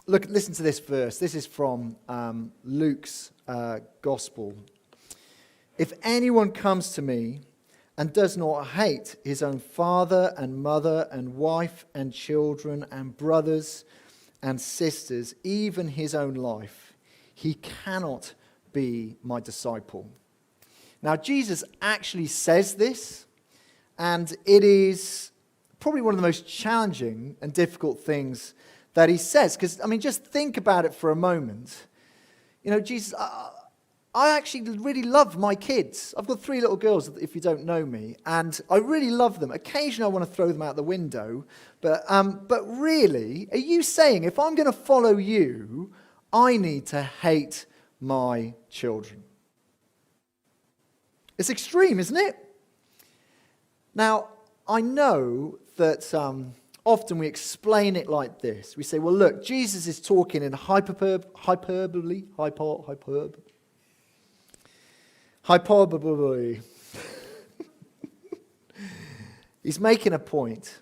Listen to this verse. This is from Luke's Gospel. If anyone comes to me and does not hate his own father and mother and wife and children and brothers and sisters, even his own life, he cannot be my disciple. Now, Jesus actually says this, and it is probably one of the most challenging and difficult things that he says. Because, just think about it for a moment. Jesus, I actually really love my kids. I've got 3 little girls, if you don't know me, and I really love them. Occasionally I want to throw them out the window, but really, are you saying if I'm going to follow you, I need to hate my children? It's extreme, isn't it? Now, I know that often we explain it like this. We say, well, look, Jesus is talking in hyperbole. He's making a point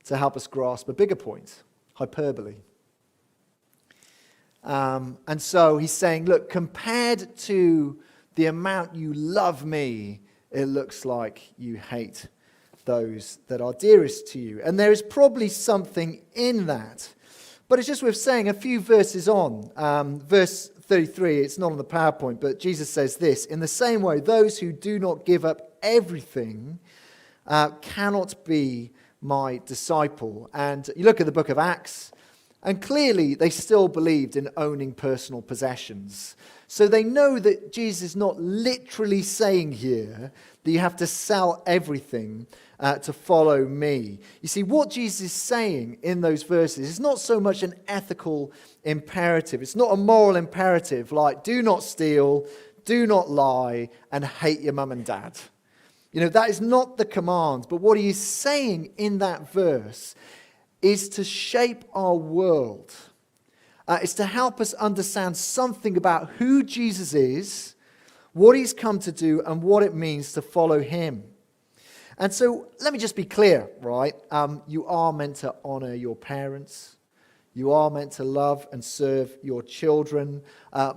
to help us grasp a bigger point, hyperbole. And so he's saying, look, compared to the amount you love me, it looks like you hate those that are dearest to you. And there is probably something in that. But it's just worth saying a few verses on. Verse 33, it's not on the PowerPoint, but Jesus says this: in the same way, those who do not give up everything cannot be my disciple. And you look at the book of Acts, and clearly they still believed in owning personal possessions. So they know that Jesus is not literally saying here that you have to sell everything to follow me. You see, what Jesus is saying in those verses is not so much an ethical imperative. It's not a moral imperative like do not steal, do not lie, and hate your mum and dad. That is not the command. But what he is saying in that verse is to shape our world. It's to help us understand something about who Jesus is, what he's come to do, and what it means to follow him. And so, let me just be clear, right? You are meant to honor your parents. You are meant to love and serve your children.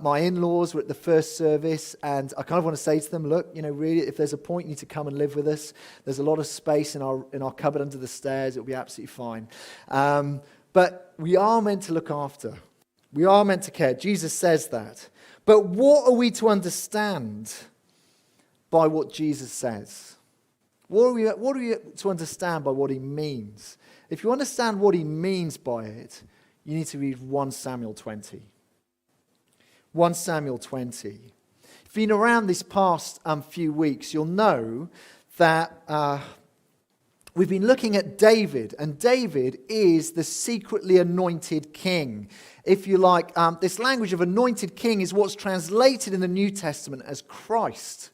My in-laws were at the first service, and I kind of want to say to them, look, really, if there's a point you need to come and live with us, there's a lot of space in our cupboard under the stairs. It'll be absolutely fine. But we are meant to look after. We are meant to care. Jesus says that. But what are we to understand by what Jesus says? What are we to understand by what he means? If you understand what he means by it, you need to read 1 Samuel 20. 1 Samuel 20. If you've been around this past few weeks, you'll know that we've been looking at David, and David is the secretly anointed king. If you like, this language of anointed king is what's translated in the New Testament as Christ,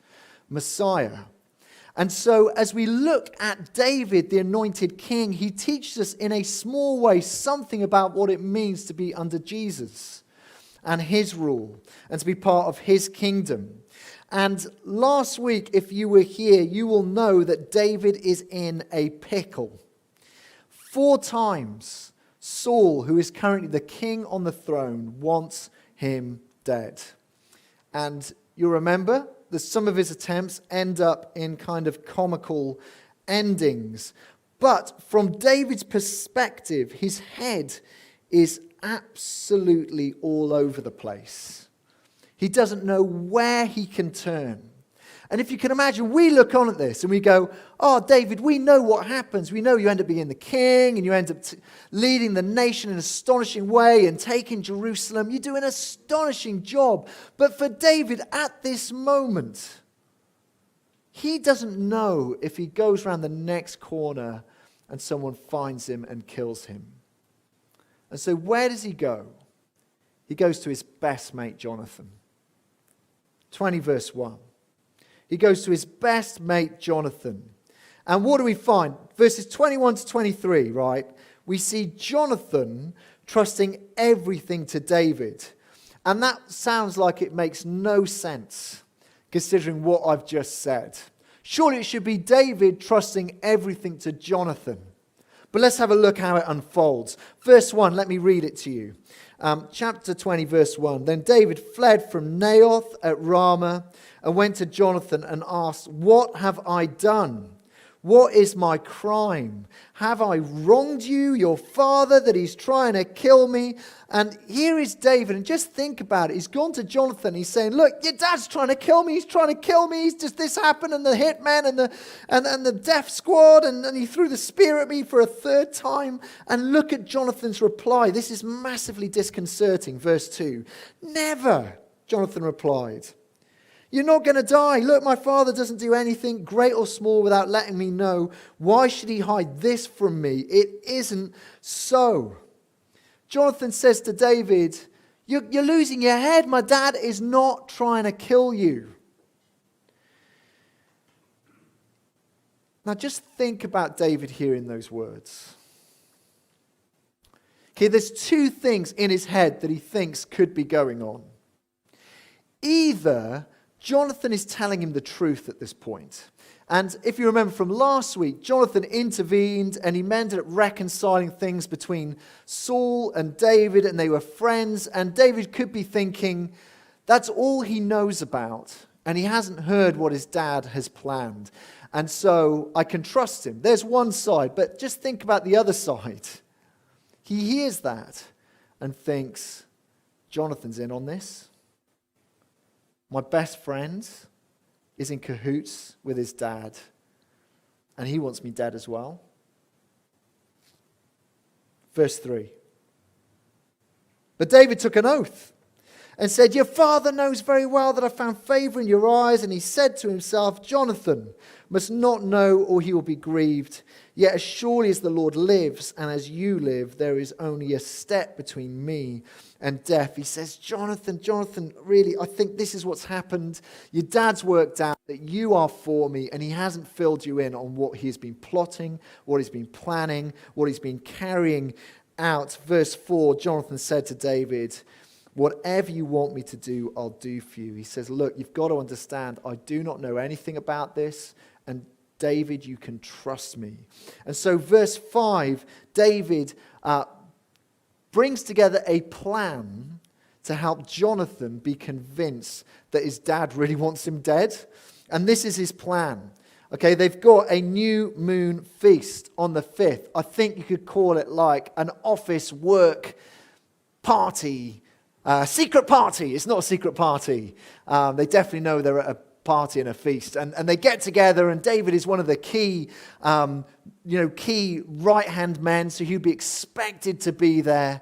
Messiah. And so as we look at David, the anointed king, he teaches us in a small way something about what it means to be under Jesus and his rule and to be part of his kingdom. And last week, if you were here, you will know that David is in a pickle. 4 times, Saul, who is currently the king on the throne, wants him dead. And you remember that some of his attempts end up in kind of comical endings. But from David's perspective, his head is absolutely all over the place. He doesn't know where he can turn. And if you can imagine, we look on at this and we go, oh, David, we know what happens. We know you end up being the king and you end up leading the nation in an astonishing way and taking Jerusalem. You do an astonishing job. But for David at this moment, he doesn't know if he goes around the next corner and someone finds him and kills him. And so where does he go? He goes to his best mate, Jonathan. 20 verse 1. He goes to his best mate, Jonathan. And what do we find? Verses 21 to 23, right? We see Jonathan trusting everything to David. And that sounds like it makes no sense, considering what I've just said. Surely it should be David trusting everything to Jonathan. But let's have a look how it unfolds. Verse 1, let me read it to you. Chapter 20, verse 1. Then David fled from Naioth at Ramah and went to Jonathan and asked, "What have I done? What is my crime? Have I wronged you, your father, that he's trying to kill me?" And here is David, and just think about it. He's gone to Jonathan. He's saying, "Look, your dad's trying to kill me. He's trying to kill me. He's just this happened, and the hitman and the death squad, and he threw the spear at me for a third time." And look at Jonathan's reply. This is massively disconcerting. Verse 2. "Never," Jonathan replied. "You're not going to die. Look, my father doesn't do anything, great or small, without letting me know. Why should he hide this from me? It isn't so." Jonathan says to David, you're losing your head. My dad is not trying to kill you. Now just think about David hearing those words. Okay, there's two things in his head that he thinks could be going on. Either Jonathan is telling him the truth at this point. And if you remember from last week, Jonathan intervened and he ended up reconciling things between Saul and David, and they were friends. And David could be thinking, that's all he knows about, and he hasn't heard what his dad has planned. And so I can trust him. There's one side, but just think about the other side. He hears that and thinks, Jonathan's in on this. My best friend is in cahoots with his dad, and he wants me dead as well. Verse 3. But David took an oath and said, "Your father knows very well that I found favor in your eyes." And he said to himself, "Jonathan must not know, or he will be grieved. Yet as surely as the Lord lives and as you live, there is only a step between me and death." He says, Jonathan, really, I think this is what's happened. Your dad's worked out that you are for me, and he hasn't filled you in on what he's been plotting, what he's been planning, what he's been carrying out. Verse 4, Jonathan said to David, "Whatever you want me to do, I'll do for you." He says, "Look, you've got to understand, I do not know anything about this, and David, you can trust me." And so verse 5, David brings together a plan to help Jonathan be convinced that his dad really wants him dead. And this is his plan. Okay, they've got a new moon feast on the 5th. I think you could call it like an office work party. Secret party. It's not a secret party. They definitely know they're at a party and a feast. And they get together, and David is one of the key right-hand men, so he'd be expected to be there.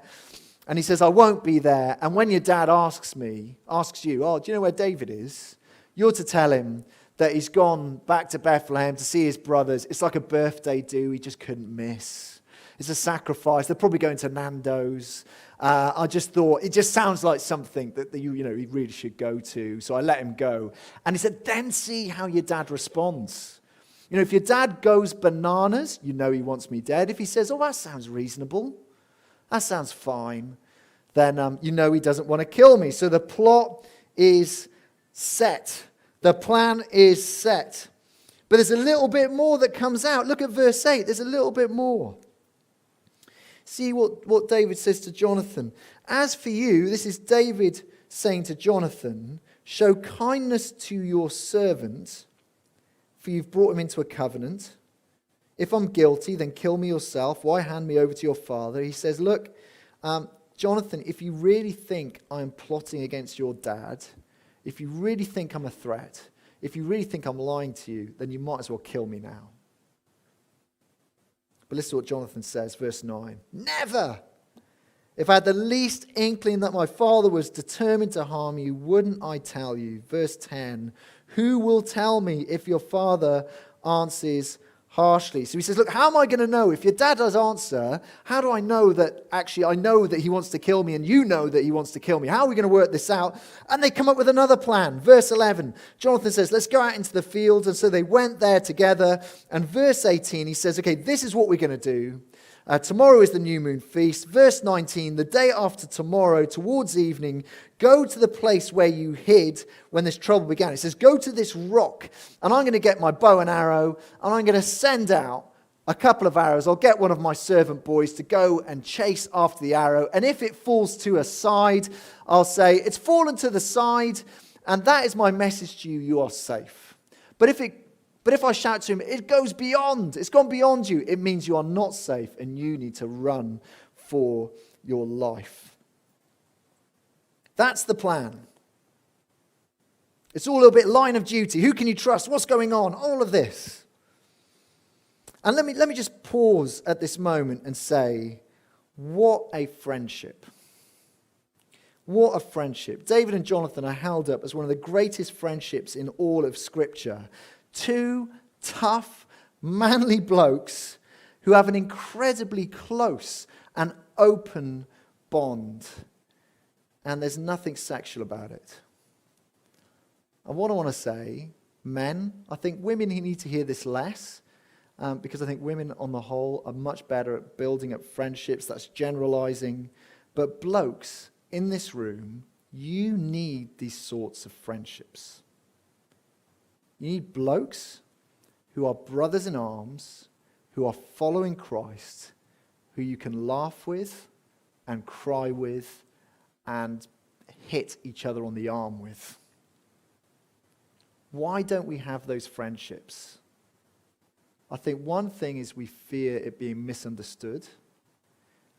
And he says, "I won't be there. And when your dad asks you, 'Oh, do you know where David is?' You're to tell him that he's gone back to Bethlehem to see his brothers. It's like a birthday do he just couldn't miss. It's a sacrifice. They're probably going to Nando's. I just thought, it just sounds like something that he really should go to. So I let him go." And he said, "Then see how your dad responds. If your dad goes bananas, he wants me dead. If he says, 'Oh, that sounds reasonable. That sounds fine,' then he doesn't want to kill me." So the plot is set. The plan is set. But there's a little bit more that comes out. Look at verse 8. There's a little bit more. See what David says to Jonathan. "As for you," this is David saying to Jonathan, "show kindness to your servant, for you've brought him into a covenant. If I'm guilty, then kill me yourself. Why hand me over to your father?" He says, "Look, Jonathan, if you really think I'm plotting against your dad, if you really think I'm a threat, if you really think I'm lying to you, then you might as well kill me now." But listen to what Jonathan says, verse 9. "Never! If I had the least inkling that my father was determined to harm you, wouldn't I tell you?" Verse 10, "Who will tell me if your father answers harshly?" So he says, look, how am I going to know? If your dad does answer, how do I know that actually I know that he wants to kill me and you know that he wants to kill me? How are we going to work this out? And they come up with another plan. Verse 11, Jonathan says, "Let's go out into the fields." And so they went there together. And verse 18, he says, okay, this is what we're going to do. Tomorrow is the new moon feast. Verse 19, "The day after tomorrow, towards evening, go to the place where you hid when this trouble began." It says, go to this rock, and I'm going to get my bow and arrow, and I'm going to send out a couple of arrows. I'll get one of my servant boys to go and chase after the arrow. And if it falls to a side, I'll say, it's fallen to the side, and that is my message to you, you are safe. But if I shout to him, it goes beyond, it's gone beyond you, it means you are not safe and you need to run for your life. That's the plan. It's all a bit line of duty. Who can you trust? What's going on? All of this. And let me just pause at this moment and say, what a friendship. What a friendship. David and Jonathan are held up as one of the greatest friendships in all of Scripture. Two tough, manly blokes who have an incredibly close and open bond. And there's nothing sexual about it. And what I want to say, men, I think women need to hear this less. Because I think women on the whole are much better at building up friendships. That's generalizing. But blokes in this room, you need these sorts of friendships. You need blokes who are brothers in arms, who are following Christ, who you can laugh with and cry with and hit each other on the arm with. Why don't we have those friendships? I think one thing is we fear it being misunderstood.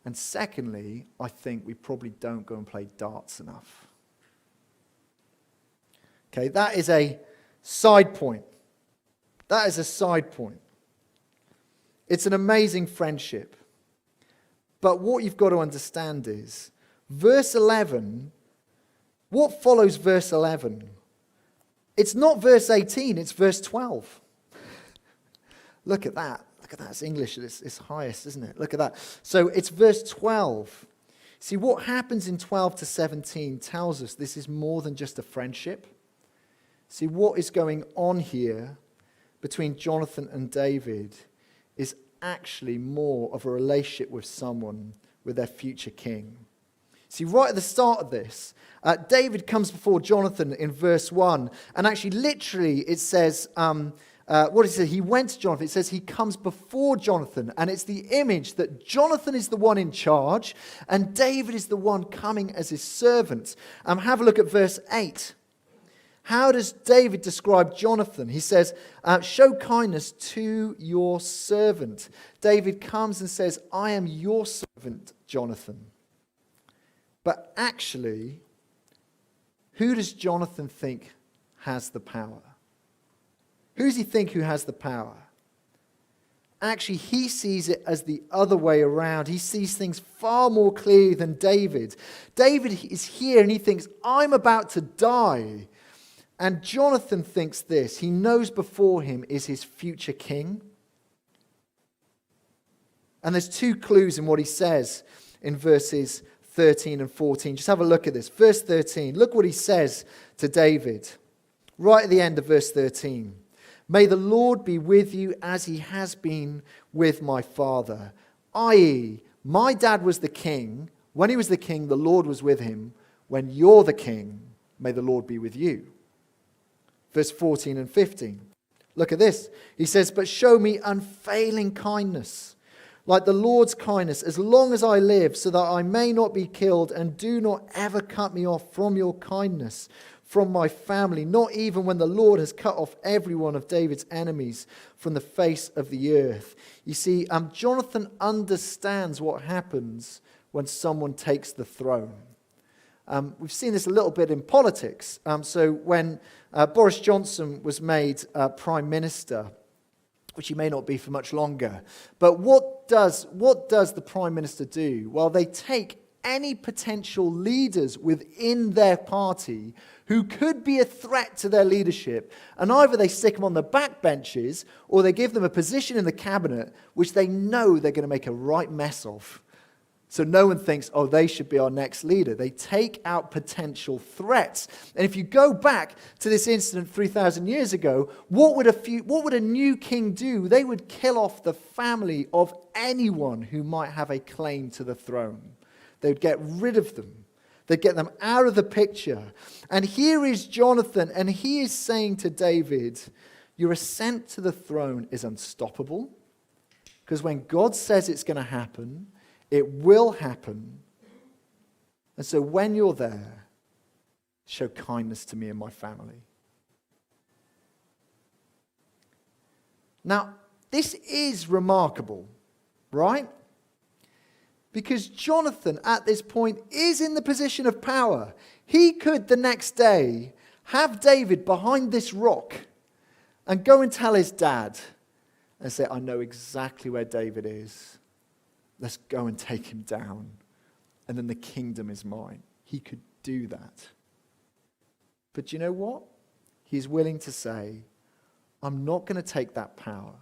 And secondly, I think we probably don't go and play darts enough. Okay, that is a side point. That is a side point. It's an amazing friendship. But what you've got to understand is, verse 11, what follows verse 11? It's not verse 18, it's verse 12. Look at that. Look at that. It's English at its highest, isn't it? Look at that. So it's verse 12. See, what happens in 12 to 17 tells us this is more than just a friendship. See, what is going on here between Jonathan and David is actually more of a relationship with someone, with their future king. See, right at the start of this, David comes before Jonathan in verse 1, and actually literally it says... what it says, he went to Jonathan. It says he comes before Jonathan, and it's the image that Jonathan is the one in charge, and David is the one coming as his servant. Have a look at verse 8. How does David describe Jonathan? He says, show kindness to your servant. David comes and says, I am your servant, Jonathan. But actually, who does Jonathan think has the power? Who does he think who has the power? Actually, he sees it as the other way around. He sees things far more clearly than David. David is here and he thinks, I'm about to die. And Jonathan thinks this. He knows before him is his future king. And there's two clues in what he says in verses 13 and 14. Just have a look at this. Verse 13. Look what he says to David. Right at the end of verse 13. May the Lord be with you as he has been with my father. I.e., my dad was the king. When he was the king, the Lord was with him. When you're the king, may the Lord be with you. Verse 14 and 15. Look at this. He says, but show me unfailing kindness, like the Lord's kindness, as long as I live, so that I may not be killed, and do not ever cut me off from your kindness, from my family, not even when the Lord has cut off every one of David's enemies from the face of the earth. You see, Jonathan understands what happens when someone takes the throne. We've seen this a little bit in politics. So when Boris Johnson was made Prime Minister, which he may not be for much longer, but what does the Prime Minister do? Well, they take any potential leaders within their party who could be a threat to their leadership, and either they stick them on the back benches or they give them a position in the cabinet which they know they're going to make a right mess of. So no one thinks, oh, they should be our next leader. They take out potential threats. And if you go back to this incident 3,000 years ago, what would a new king do? They would kill off the family of anyone who might have a claim to the throne. They would get rid of them. They'd get them out of the picture. And here is Jonathan, and he is saying to David, your ascent to the throne is unstoppable. Because when God says it's going to happen, it will happen. And so when you're there, show kindness to me and my family. Now, this is remarkable, right? Because Jonathan, at this point, is in the position of power. He could, the next day, have David behind this rock and go and tell his dad and say, I know exactly where David is. Let's go and take him down. And then the kingdom is mine. He could do that. But you know what? He's willing to say, I'm not going to take that power.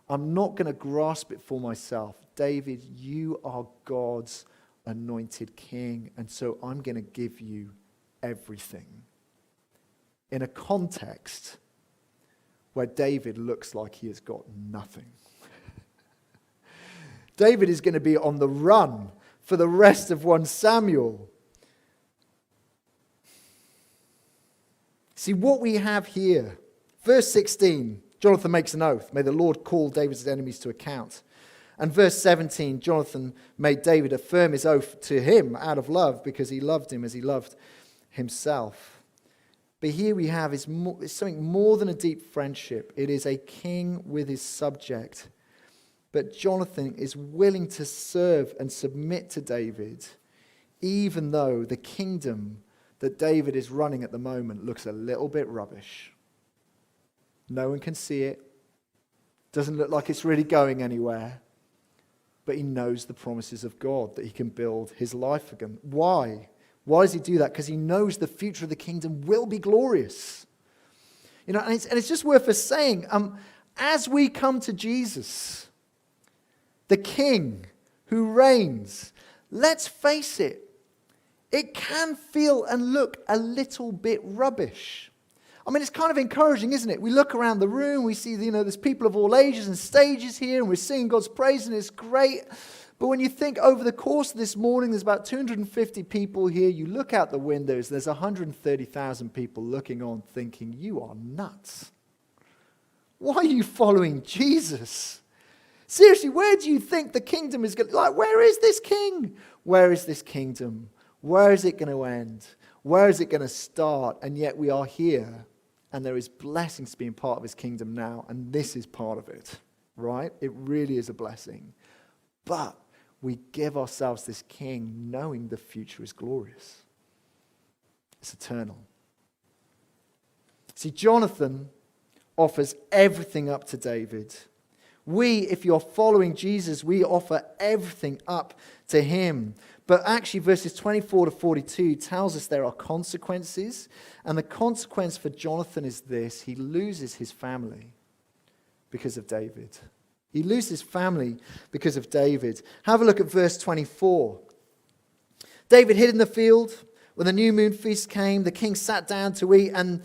I'm not going to grasp it for myself. David, you are God's anointed king, and so I'm going to give you everything. In a context where David looks like he has got nothing. David is going to be on the run for the rest of 1 Samuel. See, what we have here, verse 16, Jonathan makes an oath. May the Lord call David's enemies to account. And verse 17, Jonathan made David affirm his oath to him out of love because he loved him as he loved himself. But here we have is something more than a deep friendship. It is a king with his subject. But Jonathan is willing to serve and submit to David, even though the kingdom that David is running at the moment looks a little bit rubbish. No one can see it. Doesn't look like it's really going anywhere. But he knows the promises of God that he can build his life again. Why? Why does he do that? Because he knows the future of the kingdom will be glorious. You know, and it's just worth us saying, as we come to Jesus, the King who reigns, let's face it, it can feel and look a little bit rubbish. I mean, it's kind of encouraging, isn't it? We look around the room, we see, there's people of all ages and stages here, and we're singing God's praise, and it's great. But when you think over the course of this morning, there's about 250 people here. You look out the windows, there's 130,000 people looking on thinking, you are nuts. Why are you following Jesus? Seriously, where do you think the kingdom is going to... Like, where is this king? Where is this kingdom? Where is it going to end? Where is it going to start? And yet we are here, and there is blessings to being part of his kingdom now, and this is part of it, right? It really is a blessing. But we give ourselves this king knowing the future is glorious. It's eternal. See, Jonathan offers everything up to David. We, if you're following Jesus, we offer everything up to him. But actually, verses 24 to 42 tells us there are consequences. And the consequence for Jonathan is this: he loses his family because of David. He loses family because of David. Have a look at verse 24. David hid in the field. When the new moon feast came, the king sat down to eat, and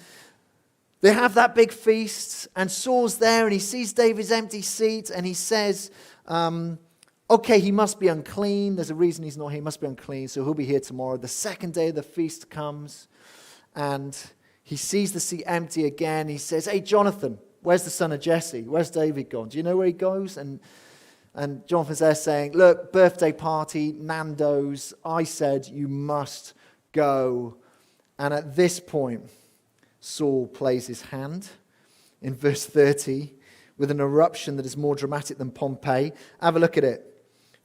they have that big feast, and Saul's there, and he sees David's empty seat, and he says, okay, he must be unclean. There's a reason he's not here. He must be unclean, so he'll be here tomorrow. The second day of the feast comes, and he sees the seat empty again. He says, hey, Jonathan, where's the son of Jesse? Where's David gone? Do you know where he goes? And Jonathan's there saying, look, birthday party, Nando's. I said you must go. And at this point, Saul plays his hand in verse 30 with an eruption that is more dramatic than Pompeii. Have a look at it.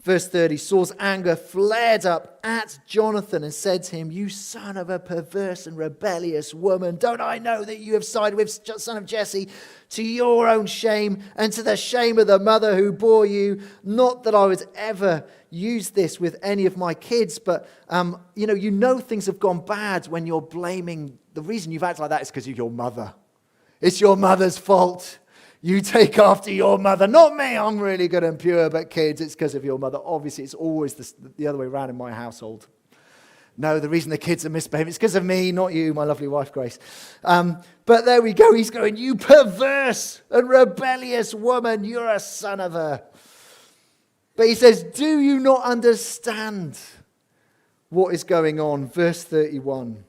Verse 30, Saul's anger flared up at Jonathan and said to him, you son of a perverse and rebellious woman, don't I know that you have sided with son of Jesse to your own shame and to the shame of the mother who bore you? Not that I would ever use this with any of my kids, but you know things have gone bad when you're blaming. The reason you've acted like that is because of your mother. It's your mother's fault. You take after your mother. Not me, I'm really good and pure, but kids, it's because of your mother. Obviously, it's always the other way around in my household. No, the reason the kids are misbehaving is because of me, not you, my lovely wife, Grace. But there we go. He's going, you perverse and rebellious woman, you're a son of a... But he says, do you not understand what is going on? Verse 31.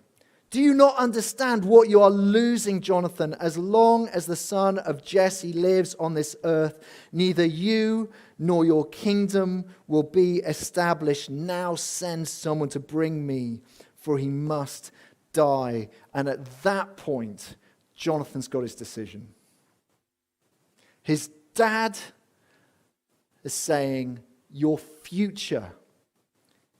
Do you not understand what you are losing, Jonathan? As long as the son of Jesse lives on this earth, neither you nor your kingdom will be established. Now send someone to bring me, for he must die. And at that point, Jonathan's got his decision. His dad is saying, your future.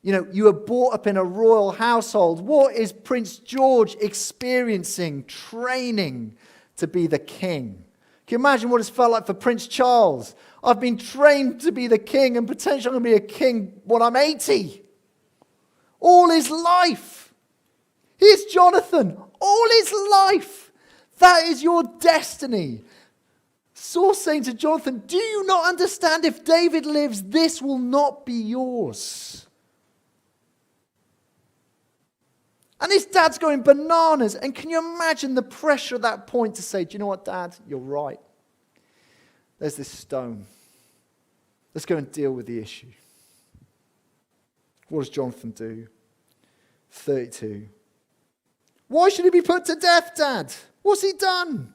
You were brought up in a royal household. What is Prince George experiencing, training to be the king? Can you imagine what it's felt like for Prince Charles? I've been trained to be the king and potentially I'm going to be a king when I'm 80. All his life. Here's Jonathan. All his life. That is your destiny. Saul saying to Jonathan, do you not understand? If David lives, this will not be yours. And his dad's going bananas. And can you imagine the pressure at that point to say, do you know what, Dad? You're right. There's this stone. Let's go and deal with the issue. What does Jonathan do? 32. Why should he be put to death, Dad? What's he done?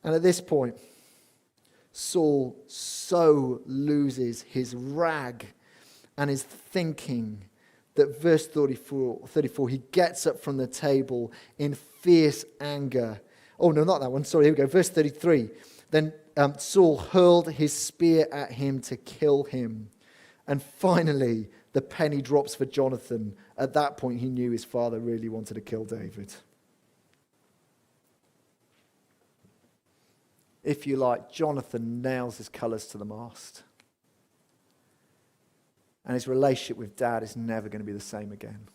And at this point, Saul so loses his rag and his thinking that verse 34, he gets up from the table in fierce anger. Oh, no, not that one. Sorry, here we go. Verse 33. Then Saul hurled his spear at him to kill him. And finally, the penny drops for Jonathan. At that point, he knew his father really wanted to kill David. If you like, Jonathan nails his colours to the mast. And his relationship with Dad is never going to be the same again.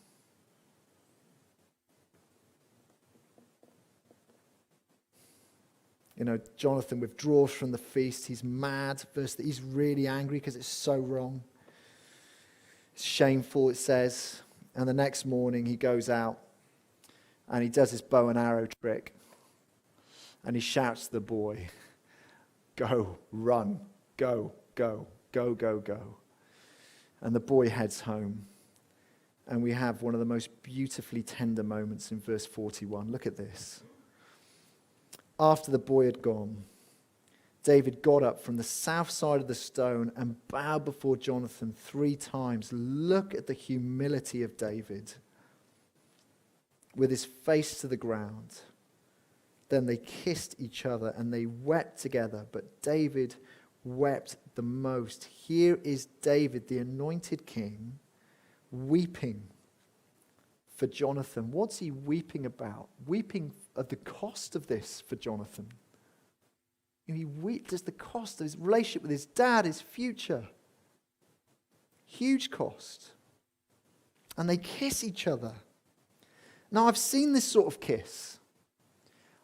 Jonathan withdraws from the feast. He's mad. He's really angry because it's so wrong. It's shameful, it says. And the next morning he goes out and he does his bow and arrow trick. And he shouts to the boy, go, run, go, go, go, go, go. And the boy heads home. And we have one of the most beautifully tender moments in verse 41. Look at this. After the boy had gone, David got up from the south side of the stone and bowed before Jonathan 3 times. Look at the humility of David. With his face to the ground. Then they kissed each other and they wept together. But David wept the most. Here is David, the anointed king, weeping for Jonathan. What's he weeping about? Weeping at the cost of this for Jonathan. He weeps at the cost of his relationship with his dad, his future. Huge cost. And they kiss each other. Now, I've seen this sort of kiss.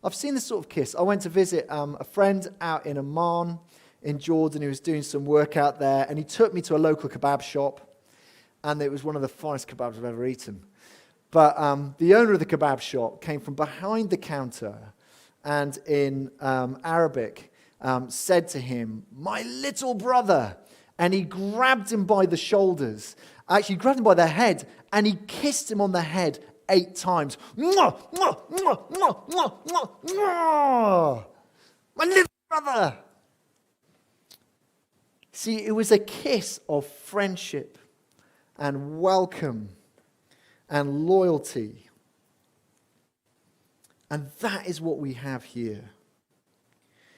I went to visit a friend out in Amman in Jordan who was doing some work out there, and he took me to a local kebab shop, and it was one of the finest kebabs I've ever eaten. But the owner of the kebab shop came from behind the counter and in Arabic said to him, "My little brother," and he grabbed him by the shoulders. Actually, he grabbed him by the head, and he kissed him on the head 8 times. Mwah, mwah, mwah, mwah, mwah, mwah, mwah. My little brother. See, it was a kiss of friendship and welcome and loyalty. And that is what we have here.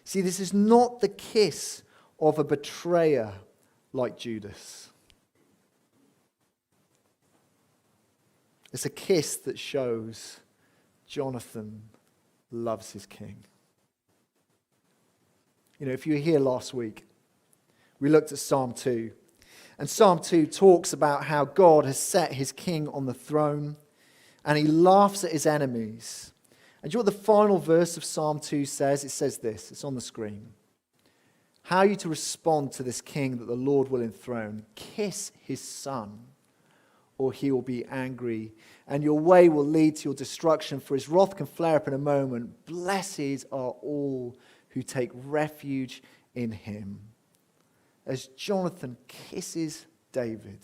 See, this is not the kiss of a betrayer like Judas. It's a kiss that shows Jonathan loves his king. If you were here last week, we looked at Psalm 2. And Psalm 2 talks about how God has set his king on the throne and he laughs at his enemies. And do you know what the final verse of Psalm 2 says? It says this, it's on the screen. How are you to respond to this king that the Lord will enthrone? Kiss his son, or he will be angry, and your way will lead to your destruction, for his wrath can flare up in a moment. Blessed are all who take refuge in him. As Jonathan kisses David,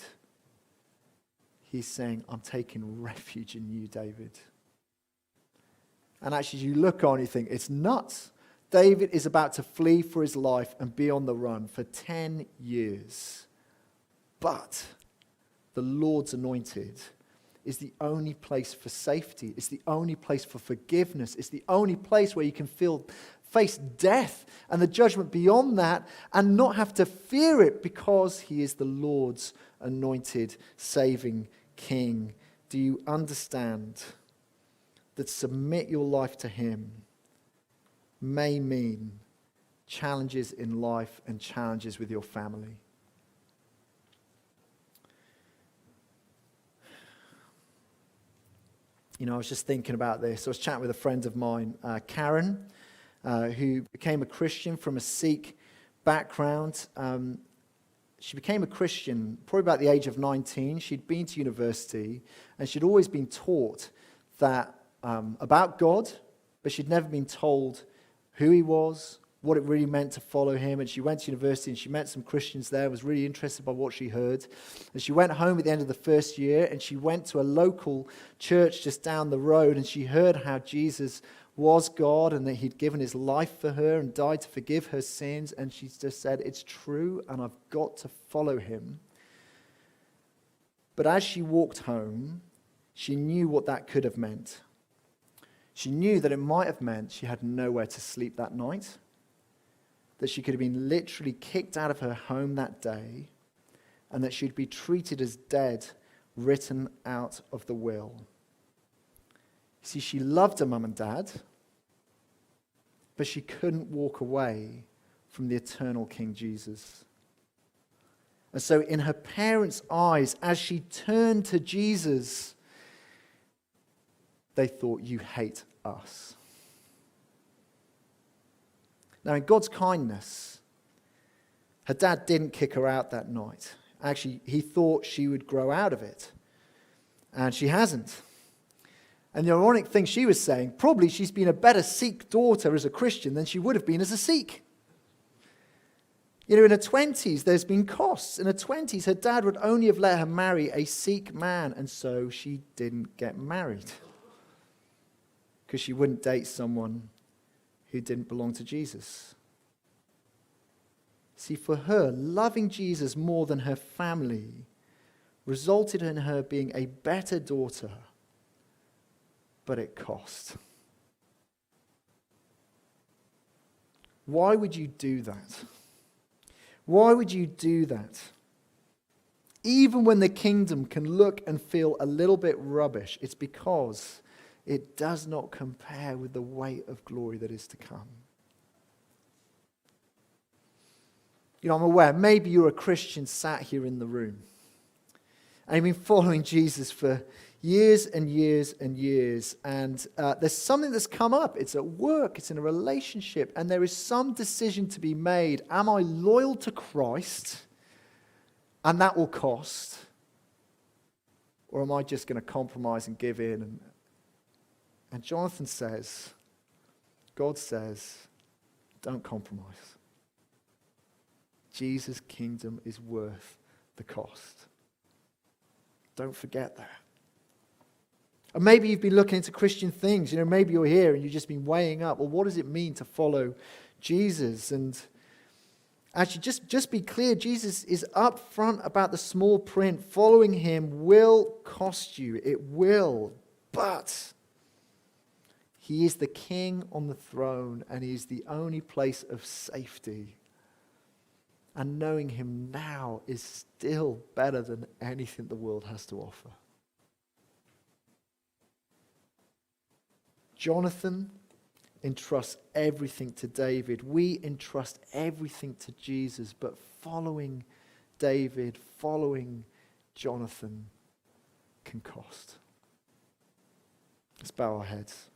He's saying, I'm taking refuge in you, David. And actually, you look on, you think, it's nuts. David is about to flee for his life and be on the run for 10 years. But the Lord's anointed is the only place for safety. It's the only place for forgiveness. It's the only place where you can face death and the judgment beyond that and not have to fear it because he is the Lord's anointed, saving King. Do you understand that submit your life to him may mean challenges in life and challenges with your family? I was just thinking about this. I was chatting with a friend of mine, Karen, who became a Christian from a Sikh background. She became a Christian probably about the age of 19. She'd been to university, and she'd always been taught that about God, but she'd never been told who he was, what it really meant to follow him. And she went to university and she met some Christians there, was really interested by what she heard. And she went home at the end of the first year and she went to a local church just down the road, and she heard how Jesus was God and that he'd given his life for her and died to forgive her sins. And she just said, it's true and I've got to follow him. But as she walked home, she knew what that could have meant. She knew that it might have meant she had nowhere to sleep that night, that she could have been literally kicked out of her home that day, and that she'd be treated as dead, written out of the will. See, she loved her mum and dad, but she couldn't walk away from the eternal King Jesus. And so in her parents' eyes, as she turned to Jesus, they thought, you hate us. Now, in God's kindness, her dad didn't kick her out that night. Actually, he thought she would grow out of it. And she hasn't. And the ironic thing she was saying, probably she's been a better Sikh daughter as a Christian than she would have been as a Sikh. In her 20s, there's been costs. In her 20s, her dad would only have let her marry a Sikh man, and so she didn't get married. Because she wouldn't date someone who didn't belong to Jesus. See, for her, loving Jesus more than her family resulted in her being a better daughter, but it cost. Why would you do that? Why would you do that? Even when the kingdom can look and feel a little bit rubbish, it's because it does not compare with the weight of glory that is to come. I'm aware, maybe you're a Christian sat here in the room, and you've been following Jesus for years and years and years, and there's something that's come up. It's at work, it's in a relationship, and there is some decision to be made. Am I loyal to Christ, and that will cost? Or am I just going to compromise and give in? And Jonathan says, God says, don't compromise. Jesus' kingdom is worth the cost. Don't forget that. And maybe you've been looking into Christian things. Maybe you're here and you've just been weighing up, well, what does it mean to follow Jesus? And actually, just be clear, Jesus is upfront about the small print. Following him will cost you. It will. But he is the king on the throne, and he is the only place of safety. And knowing him now is still better than anything the world has to offer. Jonathan entrusts everything to David. We entrust everything to Jesus, but following David, following Jonathan can cost. Let's bow our heads.